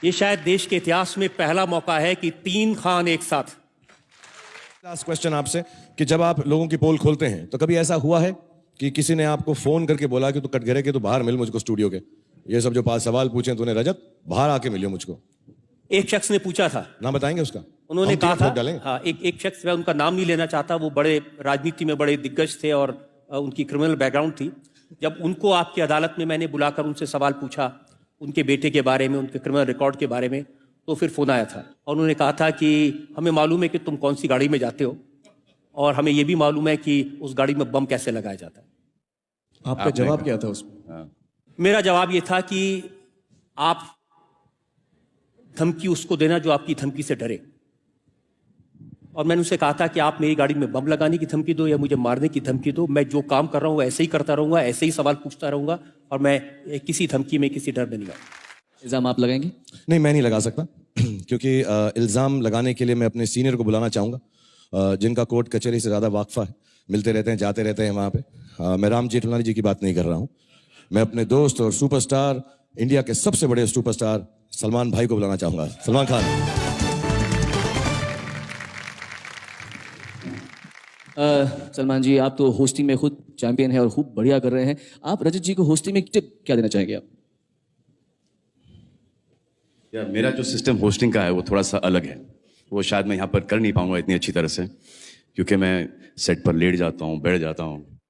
ये शायद देश के इतिहास में पहला मौका है कि 3 खान एक साथ। लास्ट क्वेश्चन आपसे कि जब आप लोगों की पोल खोलते हैं तो कभी ऐसा हुआ है कि किसी ने आपको फोन करके बोला कि तू कटघरे के, तू बाहर मिल मुझको स्टूडियो के, ये सब जो 5 सवाल पूछे तूने रजत, बाहर आके मिलियो मुझको? एक शख्स ने पूछा था, नाम बताएंगे उसका? उन्होंने हम कहा टीम ठोक था, डालेंगे। हाँ, एक शख्स, मैं उनका नाम नहीं लेना चाहता, वो बड़े राजनीति में बड़े दिग्गज थे और उनकी क्रिमिनल बैकग्राउंड थी। जब उनको आपकी अदालत में मैंने बुलाकर उनसे सवाल पूछा उनके बेटे के बारे में, उनके क्रिमिनल रिकॉर्ड के बारे में, तो फिर फोन आया था और उन्होंने कहा था कि हमें मालूम है कि तुम कौन सी गाड़ी में जाते हो और हमें यह भी मालूम है कि उस गाड़ी में बम कैसे लगाया जाता है। आपका जवाब क्या था उसमें? मेरा जवाब यह था कि आप धमकी उसको देना जो आपकी धमकी से डरे। और मैंने उसे कहा था कि आप मेरी गाड़ी में बम लगाने की धमकी दो या मुझे मारने की धमकी दो, मैं जो काम कर रहा हूं ऐसे ही करता रहूंगा, ऐसे ही सवाल पूछता रहूंगा और मैं किसी धमकी में, किसी डर में नहीं आऊंगा। इल्जाम आप लगाएंगे? नहीं, मैं नहीं लगा सकता क्योंकि इल्जाम लगाने के लिए मैं अपने सीनियर को बुलाना चाहूंगा जिनका कोर्ट कचहरी से ज्यादा वाकफा है, मिलते रहते हैं, जाते रहते हैं वहां पे। मैं राम जेठमलानी जी की बात नहीं कर रहा हूं, मैं अपने दोस्त और सुपरस्टार, इंडिया के सबसे बड़े सुपरस्टार सलमान भाई को बुलाना चाहूंगा। सलमान खान। सलमान जी, आप तो होस्टिंग में खुद चैंपियन है और खूब बढ़िया कर रहे हैं। आप रजत जी को होस्टिंग में टिप क्या देना चाहेंगे आप? यार, मेरा जो सिस्टम होस्टिंग का है वो थोड़ा सा अलग है। वो शायद मैं यहाँ पर कर नहीं पाऊंगा इतनी अच्छी तरह से, क्योंकि मैं सेट पर लेट जाता हूँ, बैठ जाता हूँ,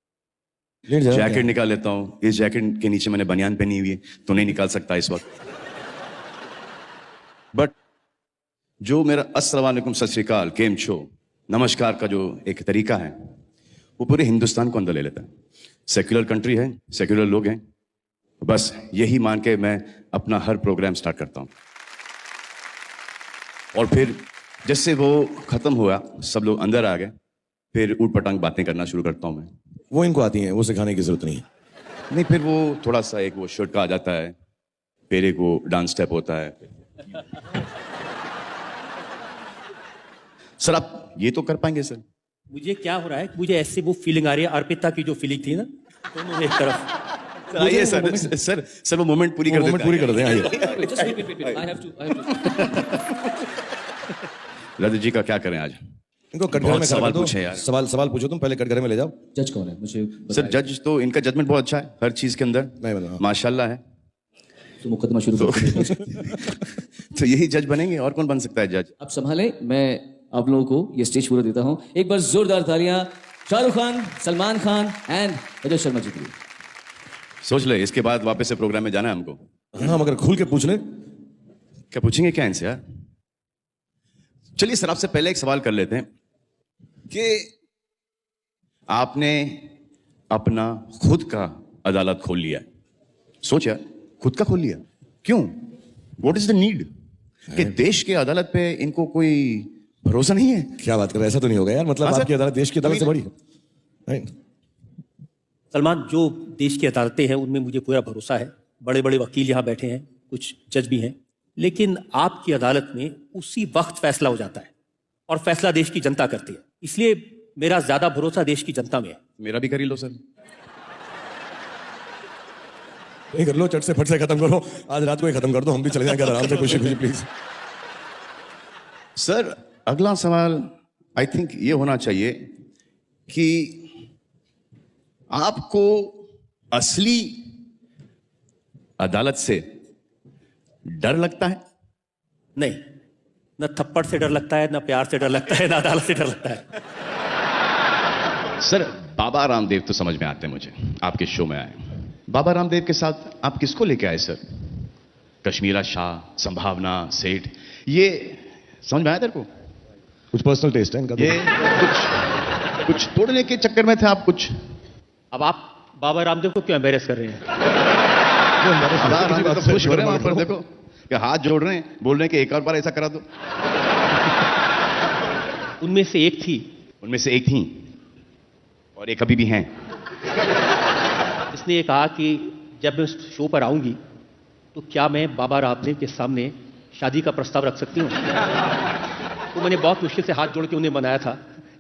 जैकेट निकाल लेता हूँ। इस जैकेट के नीचे मैंने बनियान पहनी हुई है तो नहीं निकाल सकता इस वक्त। बट जो मेरा अस्सलाम वालेकुम, सत श्री अकाल, केम छो, नमस्कार का जो एक तरीका है वो पूरे हिंदुस्तान को अंदर ले लेता है। सेक्युलर कंट्री है, सेक्युलर लोग हैं, बस यही मान के मैं अपना हर प्रोग्राम स्टार्ट करता हूं। और फिर जैसे वो खत्म हुआ, सब लोग अंदर आ गए, फिर ऊट पटांग बातें करना शुरू करता हूं मैं। वो इनको आती हैं, वो सिखाने की जरूरत नहीं है। नहीं, फिर वो थोड़ा सा एक वो शर्ट का आ जाता है, फिर एक वो डांस स्टेप होता है। सर आप ये तो कर पाएंगे सर? मुझे क्या हो रहा है, मुझे ऐसे वो फीलिंग आ रही है, अर्पिता की जो फीलिंग थी ना, दोनों एक तरफ। आइए सर, सर वो मोमेंट पूरी कर देते हैं। पूरी कर दें, आइए। रजत जी का क्या करें आज? इनको कटघरे में सवाल दो। पूछे यार। सवाल पूछो, तुम पहले कटघरे में ले जाओ। जज कौन है मुझे सर जज तो इनका जजमेंट बहुत अच्छा है हर चीज के अंदर, नहीं बताओ। माशाल्लाह है। तो मुकदमा शुरू करो। तो यही जज बनेंगे, और कौन बन सकता है जज? आप संभालें, मैं आप लोगों को ये स्टेज पूरा देता हूं। एक बार जोरदार तालियां शाहरुख खान, सलमान खान एंड रजत शर्मा जी के लिए। सोच ले, इसके बाद वापस से प्रोग्राम में जाना है हमको। हाँ, मगर खुल के पूछ ले। क्या पूछेंगे क्या इनसे यार? चलिए सर, आपसे पहले एक सवाल कर लेते हैं कि आपने अपना खुद का अदालत खोल लिया, सोचा खुद का खोल लिया, क्यों? What is the need? कि देश के अदालत पे इनको कोई भरोसा नहीं है? क्या बात कर रहे हैं, ऐसा तो नहीं होगा यार, मतलब आपकी अदालत देश की अदालत से बड़ी है। सलमान, जो देश की अदालतें हैं उनमें मुझे पूरा भरोसा है, बड़े बड़े वकील यहाँ बैठे हैं, कुछ जज भी हैं, लेकिन आपकी अदालत में उसी वक्त फैसला हो जाता है और फैसला देश की जनता करती है, इसलिए मेरा ज्यादा भरोसा देश की जनता में है। मेरा भी कर ही लो सर। नहीं कर लो, चट से फट से खत्म करो, आज रात को ही खत्म कर दो, हम भी चले जाएंगे आराम से, खुशी खुशी प्लीज। सर अगला सवाल आई थिंक ये होना चाहिए कि आपको असली अदालत से डर लगता है? नहीं, न थप्पड़ से डर लगता है, न प्यार से डर लगता है, न अदालत से डर लगता है। सर बाबा रामदेव तो समझ में आते हैं मुझे, आपके शो में आए। बाबा रामदेव के साथ आप किसको लेके आए सर? कश्मीरा शाह, संभावना सेठ, ये समझ में आया तेरे को? कुछ पर्सनल टेस्ट है इनका तो। ये कुछ तोड़ने के चक्कर में थे आप कुछ? अब आप बाबा रामदेव को क्यों एम्बेरस कर रहे हैं? बाबा रामदेव तो खुश हो रहे हैं वहां पर, देखो कि हाथ जोड़ रहे हैं, बोल रहे हैं कि एक और बार ऐसा करा दो। उनमें से एक थी, उनमें से एक थी और एक अभी भी हैं। इसने ये कहा कि जब मैं उस शो पर आऊंगी तो क्या मैं बाबा रामदेव के सामने शादी का प्रस्ताव रख सकती हूँ? तो मैंने बहुत मुश्किल से हाथ जोड़ के उन्हें मनाया था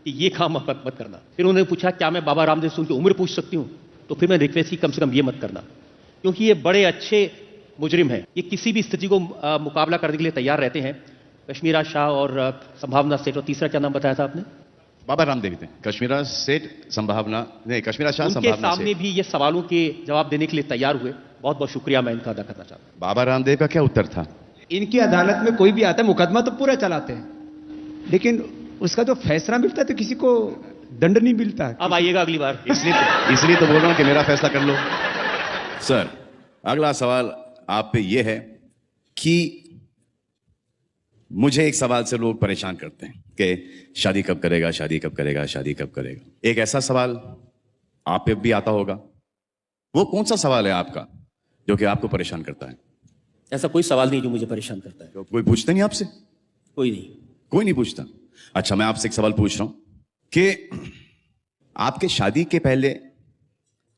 कि ये काम आप मत करना। फिर उन्होंने पूछा क्या मैं बाबा रामदेव से उनकी उम्र पूछ सकती हूँ? तो फिर मैं रिक्वेस्ट की कम से कम ये मत करना, क्योंकि ये बड़े अच्छे मुजरिम हैं, ये किसी भी स्थिति को मुकाबला करने के लिए तैयार रहते हैं। कश्मीरा शाह और संभावना सेठ, और तीसरा क्या नाम बताया था आपने? बाबा रामदेव थे। कश्मीरा सेठ, संभावना नहीं, कश्मीरा शाह, उनके संभावना सामने सेठ। भी ये सवालों के जवाब देने के लिए तैयार हुए। बहुत बहुत शुक्रिया मैं इनका अदा करना चाहता हूँ। बाबा रामदेव का क्या उत्तर था? इनकी अदालत में कोई भी आता है, मुकदमा तो पूरा चलाते हैं, लेकिन उसका जो फैसला मिलता है तो किसी को दंड नहीं मिलता। अब आइएगा अगली बार। इसलिए तो बोल रहा हूं कि मेरा फैसला कर लो। सर, अगला सवाल आप पे ये है कि मुझे एक सवाल से लोग परेशान करते हैं कि शादी कब करेगा, शादी कब करेगा, शादी कब करेगा। एक ऐसा सवाल आप पे भी आता होगा। वो कौन सा सवाल है आपका जो कि आपको परेशान करता है? ऐसा कोई सवाल नहीं जो मुझे परेशान करता है। तो कोई पूछता नहीं आपसे? कोई नहीं। कोई नहीं पूछता। अच्छा, मैं आपसे एक सवाल पूछ रहा हूं कि आपके शादी के पहले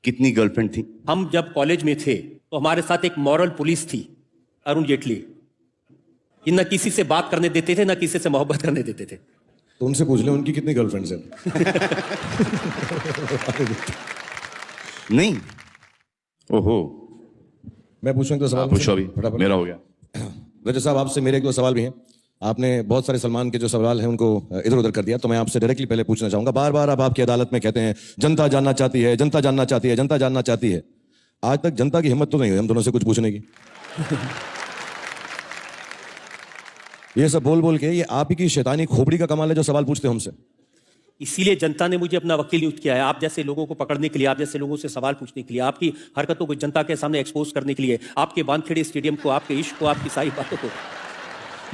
कितनी गर्लफ्रेंड थी? हम जब कॉलेज में थे तो हमारे साथ एक मॉरल पुलिस थी, अरुण जेटली। ये न किसी से बात करने देते थे, न किसी से मोहब्बत करने देते थे। तो उनसे पूछ ले उनकी कितनी गर्लफ्रेंड्स हैं। नहीं। ओहो, मैं पूछूं एक दो सवाल? पूछो अभी, फटाफट। मेरा हो गया। रजत साहब, आपसे मेरे एक दो सवाल भी हैं। आपने बहुत सारे सलमान के जो सवाल हैं उनको इधर उधर कर दिया, तो मैं आपसे डायरेक्टली पहले पूछना चाहूंगा। बार बार आप आपकी अदालत में कहते हैं जनता जानना चाहती है, जनता जानना चाहती है, जनता जानना चाहती है। आज तक जनता की हिम्मत तो नहीं हुई हम दोनों से कुछ पूछने की। ये सब बोल बोल के ये आप ही की शैतानी खोपड़ी का कमाल है जो सवाल पूछते हो हमसे। इसीलिए जनता ने मुझे अपना वकील नियुक्त किया है, आप जैसे लोगों को पकड़ने के लिए, आप जैसे लोगों से सवाल पूछने के लिए, आपकी हरकतों को जनता के सामने एक्सपोज करने के लिए, आपके वानखेड़े स्टेडियम को, आपके इश्क को, आपकी सारी बातों को।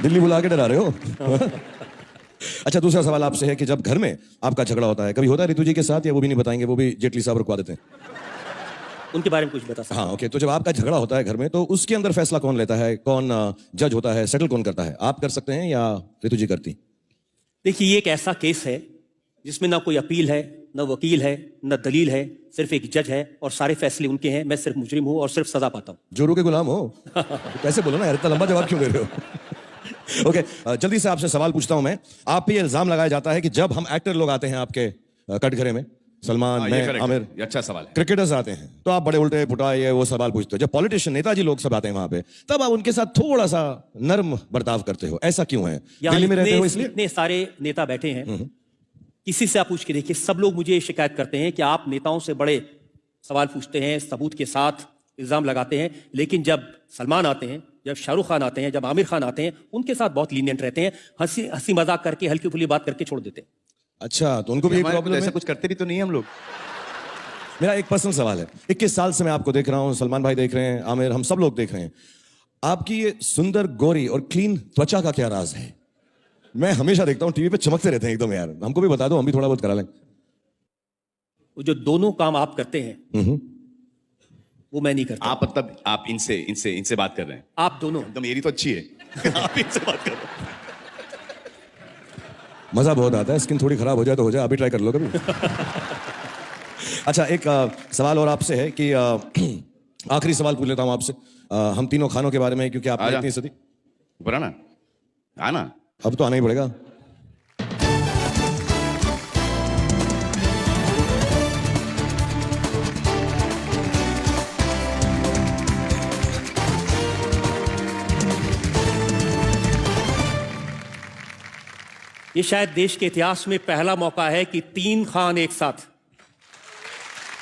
दिल्ली बुला के डरा रहे हो। अच्छा, दूसरा सवाल आपसे है कि जब घर में आपका झगड़ा होता है, कभी होता है ऋतु जी के साथ, या वो भी नहीं बताएंगे, वो भी जेटली साहब रुकवा देते हैं? उनके बारे में कुछ बता सकते? हाँ, ओके। तो जब आपका झगड़ा होता है घर में, तो उसके अंदर फैसला कौन लेता है? कौन जज होता है? सेटल कौन करता है? आप कर सकते हैं या ऋतु जी करती? देखिए, ये एक ऐसा केस है जिसमें ना कोई अपील है, न वकील है, न दलील है, सिर्फ एक जज है और सारे फैसले उनके हैं। मैं सिर्फ मुजरिम हूं और सिर्फ सजा पाता हूं। जोरू के गुलाम हो? कैसे बोलो ना यार, इतना लंबा जवाब क्यों दे रहे हो? ओके, जल्दी से आपसे सवाल पूछता हूं मैं। आप पे ये इल्जाम लगाया जाता है कि जब हम एक्टर लोग आते हैं आपके कटघरे में, सलमान, मैं, आमिर, ये अच्छा सवाल है। क्रिकेटर्स आते हैं, तो आप बड़े उल्टे पुटा ये वो सवाल पूछते हो। जब पॉलिटिशियन, नेताजी लोग सब आते हैं वहां पे, तब आप उनके साथ थोड़ा सा नर्म बर्ताव करते हो। ऐसा क्यों है? दिल्ली में रहते हो इसलिए? इतने सारे नेता बैठे हैं, किसी से आप पूछ के देखिए, सब लोग मुझे शिकायत करते हैं कि आप नेताओं से बड़े सवाल पूछते हैं, सबूत के साथ इल्जाम लगाते हैं, लेकिन जब सलमान आते हैं, जब शाहरुख खान आते हैं, जब आमिर खान आते हैं, उनके साथ बहुत लीनियंट रहते हैं, हंसी मजाक करके, हल्की फुल्की बात करके छोड़ देते हैं। अच्छा, तो उनको भी एक प्रॉब्लम ऐसा है? कुछ करते भी तो नहीं हम लोग। मेरा एक पर्सनल सवाल है। 21 साल से मैं आपको देख रहा हूं, सलमान भाई देख रहे हैं, आमिर, हम सब लोग देख रहे हैं। आपकी ये सुंदर, गोरी और क्लीन त्वचा का क्या राज है? मैं हमेशा देखता हूं टीवी पे चमकते रहते हैं एकदम यार। हमको भी बता दो, हम भी थोड़ा बहुत करा लें। वो जो दोनों काम आप करते हैं वो मैं नहीं करता। आप मतलब आप इनसे बात कर रहे हैं? आप दोनों। एकदम मेरी तो अच्छी है। आप इनसे बात कर रहे हैं। मजा बहुत आता है। स्किन थोड़ी खराब हो जाए तो हो जाए, आप भी ट्राई कर लो कभी। अच्छा, एक सवाल और आपसे है कि आखिरी सवाल पूछ लेता हूं आपसे। हम तीनों खानों के बारे में, क्योंकि आप आजा। इतनी सदी। ऊपर आना, आना। अब तो आना ही पड़ेगा। ये शायद देश के इतिहास में पहला मौका है कि 3 खान एक साथ।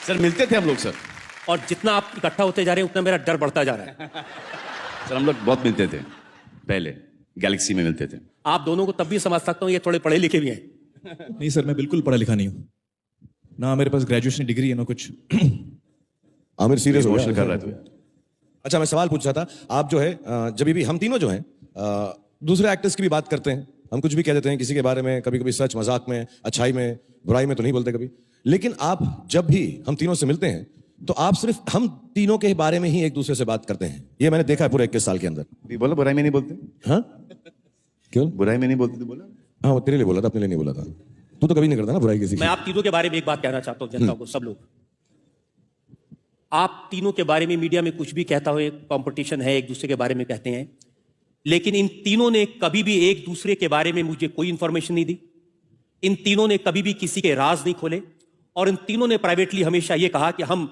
सर, मिलते थे हम लोग सर। और जितना आप इकट्ठा होते जा रहे हैं उतना मेरा डर बढ़ता जा रहा है। सर, हम लोग बहुत मिलते थे पहले, गैलेक्सी में मिलते थे। आप दोनों को तब भी समझ सकता हूं, ये थोड़े पढ़े लिखे भी हैं। नहीं सर, मैं बिल्कुल पढ़ा लिखा नहीं हूँ ना, मेरे पास ग्रेजुएशन डिग्री है ना कुछ। आमिर सीरियस हो इमोशनल गया। कर रहा है। अच्छा, मैं सवाल पूछ रहा था। आप जो है जब भी हम तीनों जो हैं दूसरे एक्टर्स की भी बात करते हैं, हम कुछ भी कह देते हैं किसी के बारे में, कभी कभी सच मजाक में, अच्छाई में, बुराई में तो नहीं बोलते कभी। लेकिन आप जब भी हम तीनों से मिलते हैं तो आप सिर्फ हम तीनों के बारे में ही एक दूसरे से बात करते हैं। ये मैंने देखा है पूरे 21 साल के अंदर। भी बोला बुराई में नहीं बोलते? हाँ, क्यों? बुराई में नहीं बोलते तो बोला। हाँ, वो तेरे लिए बोला था, अपने लिए नहीं बोला था। तू तो कभी नहीं करता ना बुराई किसी की। मैं आप तीनों के बारे में एक बात कहना चाहता हूं जनता को, सब लोग। आप तीनों के बारे में मीडिया में कुछ भी कहता हो, कंपटीशन है, एक दूसरे के बारे में कहते हैं, लेकिन इन तीनों ने कभी भी एक दूसरे के बारे में मुझे कोई इंफॉर्मेशन नहीं दी। इन तीनों ने कभी भी किसी के राज नहीं खोले, और इन तीनों ने प्राइवेटली हमेशा यह कहा कि हम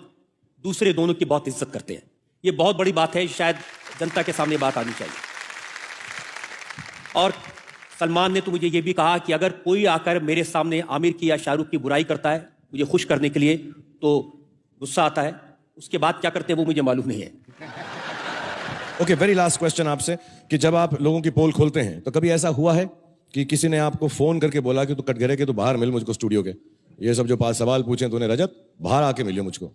दूसरे दोनों की बहुत इज्जत करते हैं। ये बहुत बड़ी बात है, शायद जनता के सामने बात आनी चाहिए। और सलमान ने तो मुझे ये भी कहा कि अगर कोई आकर मेरे सामने आमिर की या शाहरुख की बुराई करता है मुझे खुश करने के लिए तो गुस्सा आता है, उसके बाद क्या करते हैं वो मुझे मालूम नहीं है। ओके, वेरी लास्ट क्वेश्चन आपसे कि जब आप लोगों की पोल खोलते हैं तो कभी ऐसा हुआ है कि किसी ने आपको फोन करके बोला कि तू कटघरे के, तू बाहर मिल मुझको स्टूडियो के, ये सब जो 5 सवाल पूछे तूने रजत, बाहर आके मिलियो मुझको?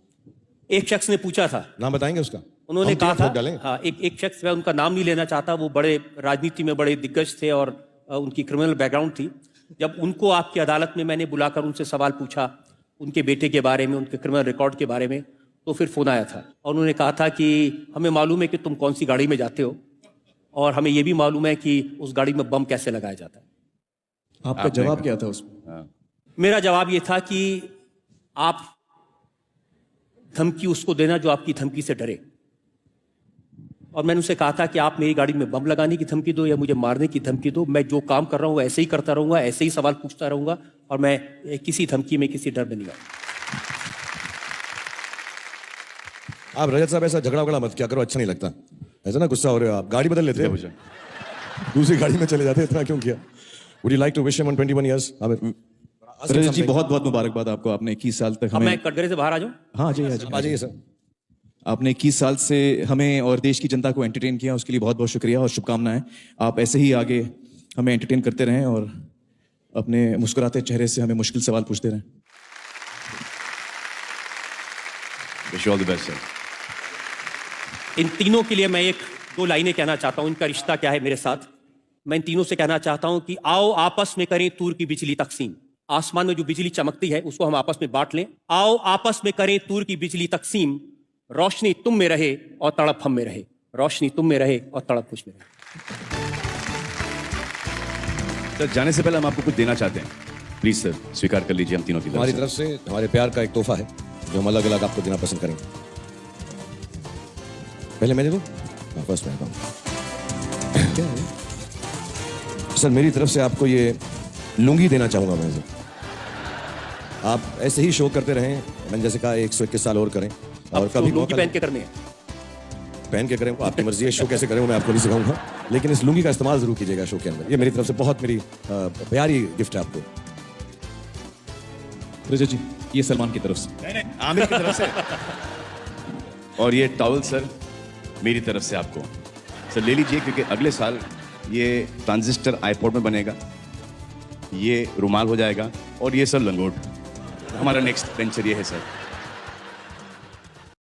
एक शख्स ने पूछा था, नाम बताएंगे उसका? उन्होंने हम कहा ठोक था, डालेंगे। हाँ, एक शख्स, मैं उनका नाम नहीं लेना चाहता, वो बड़े राजनीति में बड़े दिग्गज थे और उनकी क्रिमिनल बैकग्राउंड थी। जब उनको आपकी अदालत में मैंने बुलाकर उनसे सवाल पूछा उनके बेटे के बारे में, उनके क्रिमिनल रिकॉर्ड के बारे में, तो फिर फोन आया था और उन्होंने कहा था कि हमें मालूम है कि तुम कौन सी गाड़ी में जाते हो और हमें यह भी मालूम है कि उस गाड़ी में बम कैसे लगाया जाता है। आपका जवाब क्या था उसमें? मेरा जवाब ये था कि आप धमकी उसको देना जो आपकी धमकी से डरे। और मैंने उसे कहा था कि आप मेरी गाड़ी में बम लगाने की धमकी दो या मुझे मारने की धमकी दो, मैं जो काम कर रहा हूं ऐसे ही करता रहूंगा, ऐसे ही सवाल पूछता रहूंगा और मैं किसी धमकी में, किसी डर में नहीं आऊंगा। आप रजत साहब ऐसा झगड़ा वगड़ा मत क्या करो, अच्छा नहीं लगता। ऐसा ना गुस्सा हो रहे हो आप, गाड़ी बदल लेते हैं, दूसरी गाड़ी में चले जाते, इतना क्यों किया? Would you like to wish him on 21 years? Rajat ji बहुत बहुत मुबारकबाद आपको, आपने 21 साल तक अब मैं हमें, कटघरे से बाहर आ जाऊं? हाँ जी आ जाइए सर। आपने 21 साल से हमें और देश की जनता को एंटरटेन किया, उसके लिए बहुत बहुत शुक्रिया और शुभकामनाएं। आप ऐसे ही आगे हमें एंटरटेन करते रहें और अपने मुस्कुराते चेहरे से हमें मुश्किल सवाल पूछते रहें। Wish you all the best sir. इन तीनों के लिए मैं 1-2 लाइनें कहना चाहता हूं, इनका रिश्ता क्या है मेरे साथ। मैं इन तीनों से कहना चाहता हूं कि आओ आपस में करें तूर की बिजली तकसीम। आसमान में जो बिजली चमकती है उसको हम आपस में बांट लें। आओ आपस में करें तूर की बिजली तकसीम, रोशनी तुम में रहे और तड़प हम में रहे, रोशनी तुम में रहे और तड़प मुझ में रहे। सर जाने से पहले हम आपको कुछ देना चाहते हैं, प्लीज सर स्वीकार कर लीजिए हम तीनों की हमारी तरफ तरफ से हमारे प्यार का एक तोहफा है जो हम अलग अलग आपको देना पसंद करेंगे। पहले मैं दे दूं? फर्स्ट मैं दूं। सर मेरी तरफ से आपको ये लुंगी देना चाहूंगा मैं सर। आप ऐसे ही शो करते रहें, मैंने जैसे कहा 121 साल और करें और कभी लुंगी पहन के करने हैं। पहन के करें, वो आपकी मर्जी है, शो कैसे करें वो मैं आपको नहीं सिखाऊंगा, लेकिन इस लुंगी का इस्तेमाल जरूर कीजिएगा शो के अंदर। ये मेरी तरफ से बहुत मेरी प्यारी गिफ्ट है आपको। रजत जी ये सलमान की तरफ से, आमिर की तरफ से, और ये टॉवल सर मेरी तरफ से आपको सर ले लीजिए, क्योंकि अगले साल ये ट्रांजिस्टर आईपॉड में बनेगा, ये रुमाल हो जाएगा और ये सर लंगोट। हमारा नेक्स्ट वेंचर ये है सर।